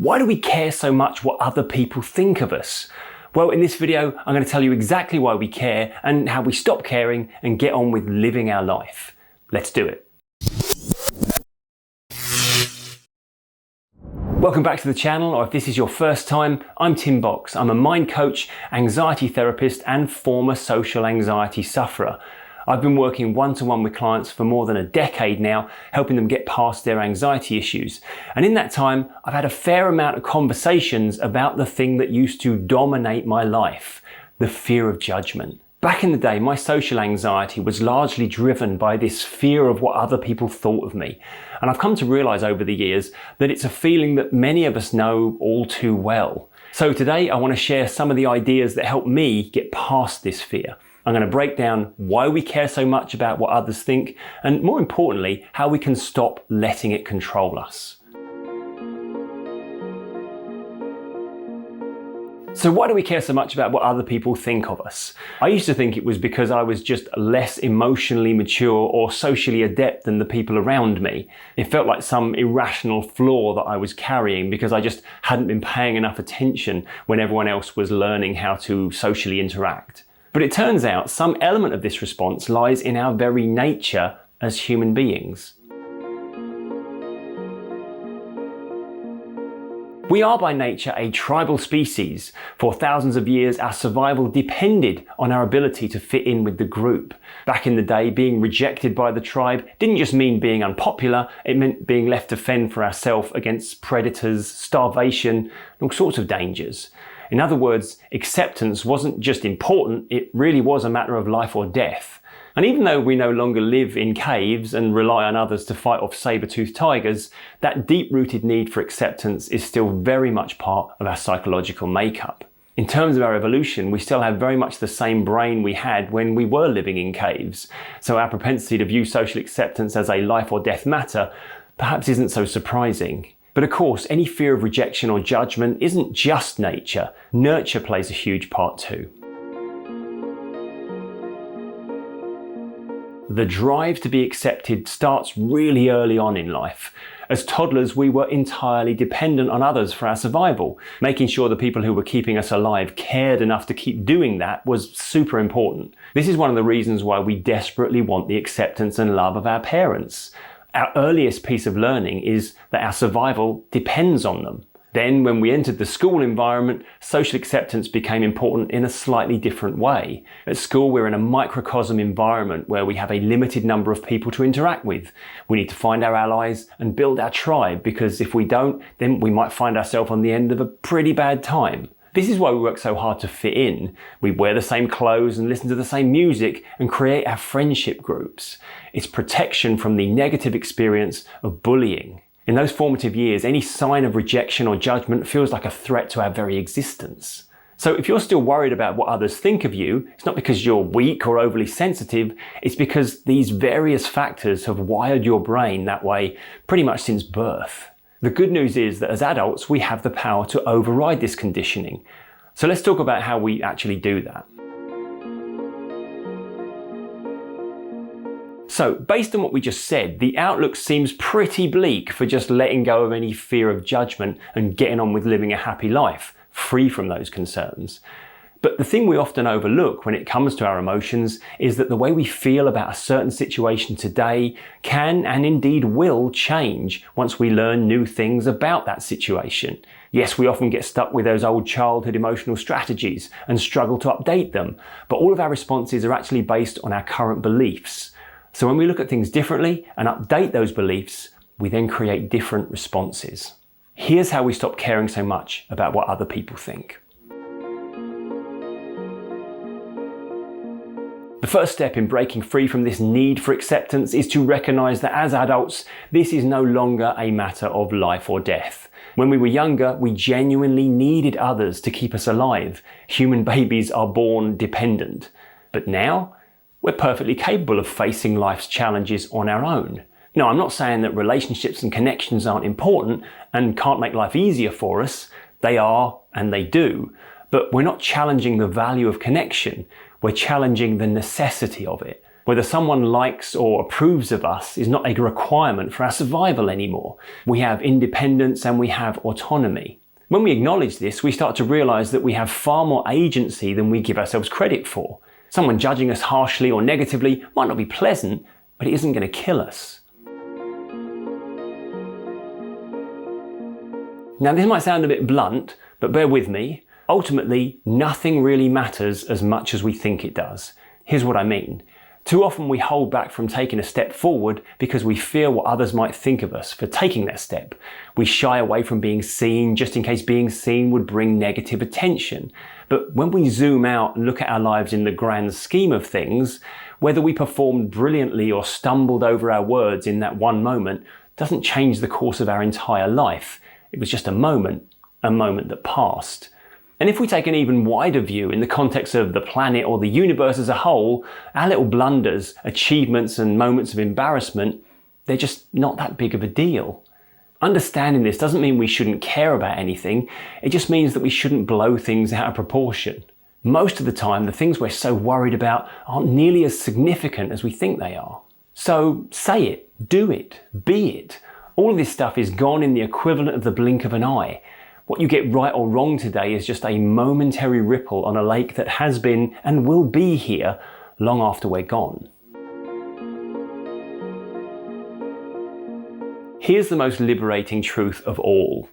Why do we care so much what other people think of us? Well, in this video, I'm going to tell you exactly why we care and how we stop caring and get on with living our life. Let's do it. Welcome back to the channel, or if this is your first time, I'm Tim Box. I'm a mind coach, anxiety therapist, and former social anxiety sufferer. I've been working one-to-one with clients for more than a decade now, helping them get past their anxiety issues. And in that time, I've had a fair amount of conversations about the thing that used to dominate my life, the fear of judgment. Back in the day, my social anxiety was largely driven by this fear of what other people thought of me. And I've come to realize over the years that it's a feeling that many of us know all too well. So today I want to share some of the ideas that help me get past this fear. I'm going to break down why we care so much about what others think, and more importantly, how we can stop letting it control us. So why do we care so much about what other people think of us? I used to think it was because I was just less emotionally mature or socially adept than the people around me. It felt like some irrational flaw that I was carrying because I just hadn't been paying enough attention when everyone else was learning how to socially interact. But it turns out some element of this response lies in our very nature as human beings. We are by nature a tribal species. For thousands of years, our survival depended on our ability to fit in with the group. Back in the day, being rejected by the tribe didn't just mean being unpopular, it meant being left to fend for ourselves against predators, starvation, and all sorts of dangers. In other words, acceptance wasn't just important, it really was a matter of life or death. And even though we no longer live in caves and rely on others to fight off saber-toothed tigers, that deep-rooted need for acceptance is still very much part of our psychological makeup. In terms of our evolution, we still have very much the same brain we had when we were living in caves. So our propensity to view social acceptance as a life or death matter perhaps isn't so surprising. But of course, any fear of rejection or judgment isn't just nature. Nurture plays a huge part too. The drive to be accepted starts really early on in life. As toddlers, we were entirely dependent on others for our survival. Making sure the people who were keeping us alive cared enough to keep doing that was super important. This is one of the reasons why we desperately want the acceptance and love of our parents. Our earliest piece of learning is that our survival depends on them. Then, when we entered the school environment, social acceptance became important in a slightly different way. At school, we're in a microcosm environment where we have a limited number of people to interact with. We need to find our allies and build our tribe, because if we don't, then we might find ourselves on the end of a pretty bad time. This is why we work so hard to fit in. We wear the same clothes and listen to the same music and create our friendship groups. It's protection from the negative experience of bullying. In those formative years, any sign of rejection or judgment feels like a threat to our very existence. So if you're still worried about what others think of you, it's not because you're weak or overly sensitive, it's because these various factors have wired your brain that way pretty much since birth. The good news is that as adults, we have the power to override this conditioning. So let's talk about how we actually do that. So, based on what we just said, the outlook seems pretty bleak for just letting go of any fear of judgment and getting on with living a happy life, free from those concerns. But the thing we often overlook when it comes to our emotions is that the way we feel about a certain situation today can and indeed will change once we learn new things about that situation. Yes, we often get stuck with those old childhood emotional strategies and struggle to update them, but all of our responses are actually based on our current beliefs. So when we look at things differently and update those beliefs, we then create different responses. Here's how we stop caring so much about what other people think. The first step in breaking free from this need for acceptance is to recognize that as adults, this is no longer a matter of life or death. When we were younger, we genuinely needed others to keep us alive. Human babies are born dependent. But now, we're perfectly capable of facing life's challenges on our own. Now, I'm not saying that relationships and connections aren't important and can't make life easier for us. They are, and they do. But we're not challenging the value of connection. We're challenging the necessity of it. Whether someone likes or approves of us is not a requirement for our survival anymore. We have independence and we have autonomy. When we acknowledge this, we start to realize that we have far more agency than we give ourselves credit for. Someone judging us harshly or negatively might not be pleasant, but it isn't going to kill us. Now, this might sound a bit blunt, but bear with me. Ultimately, nothing really matters as much as we think it does. Here's what I mean. Too often we hold back from taking a step forward because we fear what others might think of us for taking that step. We shy away from being seen just in case being seen would bring negative attention. But when we zoom out and look at our lives in the grand scheme of things, whether we performed brilliantly or stumbled over our words in that one moment doesn't change the course of our entire life. It was just a moment that passed. And if we take an even wider view in the context of the planet or the universe as a whole, our little blunders, achievements and moments of embarrassment, they're just not that big of a deal. Understanding this doesn't mean we shouldn't care about anything, it just means that we shouldn't blow things out of proportion. Most of the time, the things we're so worried about aren't nearly as significant as we think they are. So say it, do it, be it. All of this stuff is gone in the equivalent of the blink of an eye. What you get right or wrong today is just a momentary ripple on a lake that has been and will be here long after we're gone. Here's the most liberating truth of all.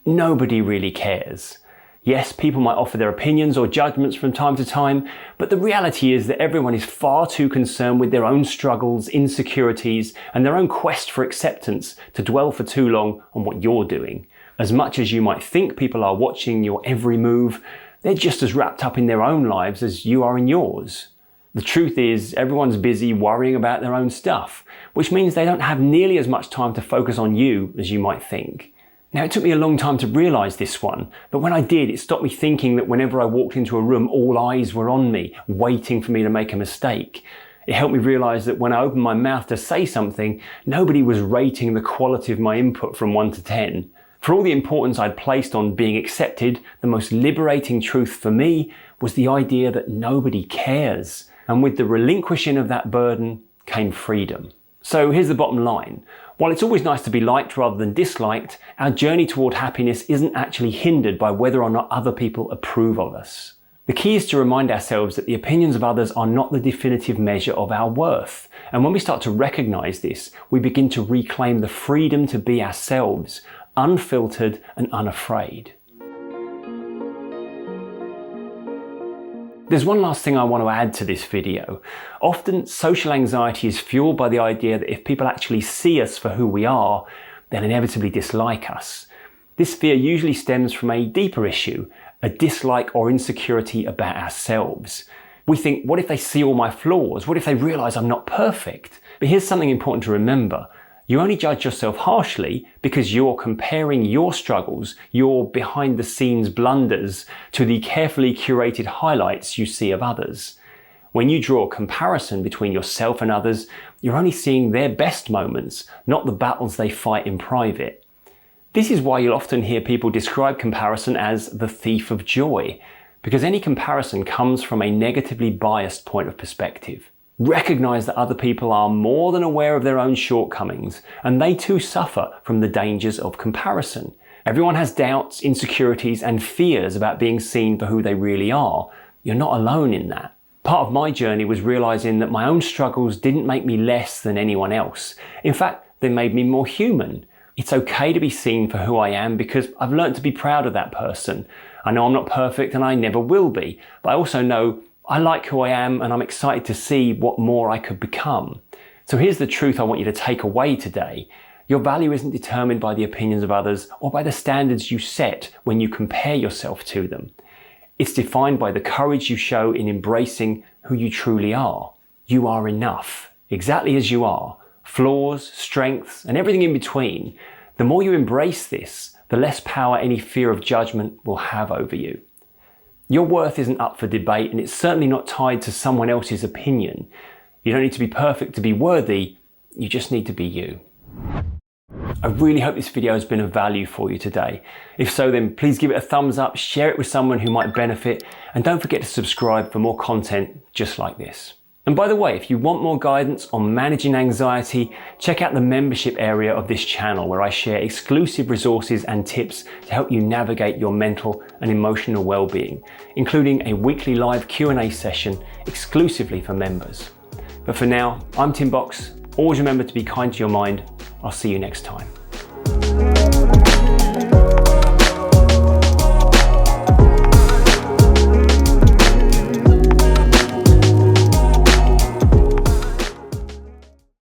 Nobody really cares. Yes, people might offer their opinions or judgments from time to time, but the reality is that everyone is far too concerned with their own struggles, insecurities, and their own quest for acceptance to dwell for too long on what you're doing. As much as you might think people are watching your every move, they're just as wrapped up in their own lives as you are in yours. The truth is, everyone's busy worrying about their own stuff, which means they don't have nearly as much time to focus on you as you might think. Now, it took me a long time to realize this one, but when I did, it stopped me thinking that whenever I walked into a room, all eyes were on me, waiting for me to make a mistake. It helped me realize that when I opened my mouth to say something, nobody was rating the quality of my input from 1 to 10. For all the importance I'd placed on being accepted, the most liberating truth for me was the idea that nobody cares. And with the relinquishing of that burden came freedom. So here's the bottom line. While it's always nice to be liked rather than disliked, our journey toward happiness isn't actually hindered by whether or not other people approve of us. The key is to remind ourselves that the opinions of others are not the definitive measure of our worth. And when we start to recognize this, we begin to reclaim the freedom to be ourselves, unfiltered and unafraid. There's one last thing I want to add to this video. Often social anxiety is fueled by the idea that if people actually see us for who we are, they'll inevitably dislike us. This fear usually stems from a deeper issue, a dislike or insecurity about ourselves. We think, what if they see all my flaws? What if they realize I'm not perfect? But here's something important to remember. You only judge yourself harshly because you're comparing your struggles, your behind-the-scenes blunders, to the carefully curated highlights you see of others. When you draw a comparison between yourself and others, you're only seeing their best moments, not the battles they fight in private. This is why you'll often hear people describe comparison as the thief of joy, because any comparison comes from a negatively biased point of perspective. Recognize that other people are more than aware of their own shortcomings, and they too suffer from the dangers of comparison. Everyone has doubts, insecurities, and fears about being seen for who they really are. You're not alone in that. Part of my journey was realizing that my own struggles didn't make me less than anyone else. In fact, they made me more human. It's okay to be seen for who I am because I've learned to be proud of that person. I know I'm not perfect and I never will be, but I also know I like who I am and I'm excited to see what more I could become. So here's the truth I want you to take away today. Your value isn't determined by the opinions of others or by the standards you set when you compare yourself to them. It's defined by the courage you show in embracing who you truly are. You are enough, exactly as you are. Flaws, strengths, and everything in between. The more you embrace this, the less power any fear of judgment will have over you. Your worth isn't up for debate, and it's certainly not tied to someone else's opinion. You don't need to be perfect to be worthy, you just need to be you. I really hope this video has been of value for you today. If so, then please give it a thumbs up, share it with someone who might benefit, and don't forget to subscribe for more content just like this. And by the way, if you want more guidance on managing anxiety, check out the membership area of this channel where I share exclusive resources and tips to help you navigate your mental and emotional well-being, including a weekly live Q&A session exclusively for members. But for now, I'm Tim Box. Always remember to be kind to your mind. I'll see you next time.